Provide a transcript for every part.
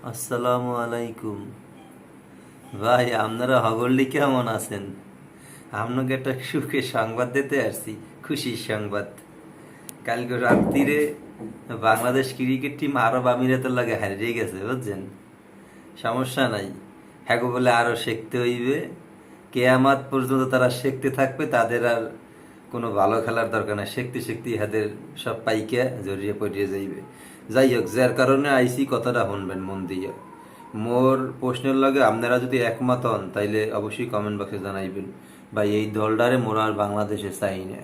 আসসালামু আলাইকুম। ভাই, আপনারা হগল্লি কেমন আছেন? আপনাকে একটা সুখের সংবাদ দিতে আসছি, খুশির সংবাদ। কালকে রাত্রিরে বাংলাদেশ ক্রিকেট টিম আরব আমিরাতের লাগে হারিয়ে গেছে, বুঝছেন? সমস্যা নাই, হ্যাঁ বলে আরও শিখতে হইবে। কেয়ামাত পর্যন্ত তারা শিখতে থাকবে, তাদের আর কোনো ভালো খেলার দরকার নাই। শিখতে শিখতে ইহাদের সব পাইকে জড়িয়ে পড়িয়ে যাইবে। যাই হোক, যার কারণে আইসি কথাটা শুনবেন মন দিয়ে। মোর প্রশ্নের লগে আপনারা যদি একমত হন তাইলে অবশ্যই কমেন্ট বক্সে জানাইবেন। বা এই দলটারে মোরা আর বাংলাদেশে চাই না।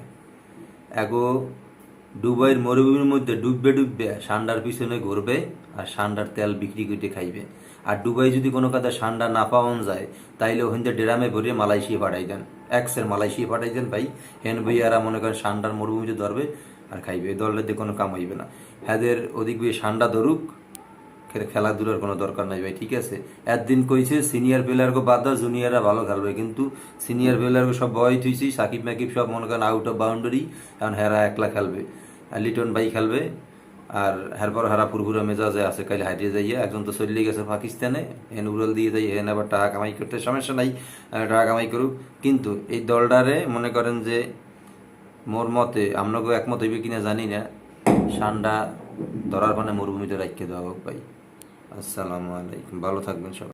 এগো দুবাইয়ের মরুভূমির মধ্যে ডুববে ডুববে সান্ডার পিছনে ঘুরবে, আর সান্ডার তেল বিক্রি করে খাইবে। আর দুবাই যদি কোনো কাজে সান্ডা না পাওয়ান যায়, তাইলে ওখান থেকে ড্রামে ভরিয়ে মালয়েশিয়া পাঠাই দেন। এক্সের মালয়েশিয়া পাঠাই দেন ভাই। হেন ভাইয়ারা মনে করেন সান্ডার মরুভূমিতে ধরবে আর খাইবে। এই দলের দিয়ে কোনো কাম হইবে না। হ্যাদের অধিক বেশি সান্ডা ধরুক, খেলাধুলার কোনো দরকার নাই ভাই, ঠিক আছে? একদিন কইছে সিনিয়র প্লেয়ারকে বাদ দাও, জুনিয়ররা ভালো খেলবে, কিন্তু সিনিয়র প্লেয়ারকে সব বয় থুইছি, সাকিব মাকিব সব মনে করেন আউট অফ বাউন্ডারি। এখন হেরা একলা খেলবে, আর লিটন ভাই খেলবে। আর এরপর হারা পুরপুরা মেজাজে আছে, কাইলে হারিয়ে যাইয়া একজন তো চলে গেছে পাকিস্তানে, হেন উড়াল দিয়ে যাই, হেন আবার টাকা কামাই করতে সমস্যা নাই, টাকা কামাই করুক। কিন্তু এই দলটারে মনে করেন যে, মোর মতে আপনাকেও একমত হইবে কিনা জানি না, ঠান্ডা ধরার মানে মরুভূমিতে রাখিয়ে দেওয়া হোক ভাই। আসসালামু আলাইকুম, ভালো থাকবেন সবাই।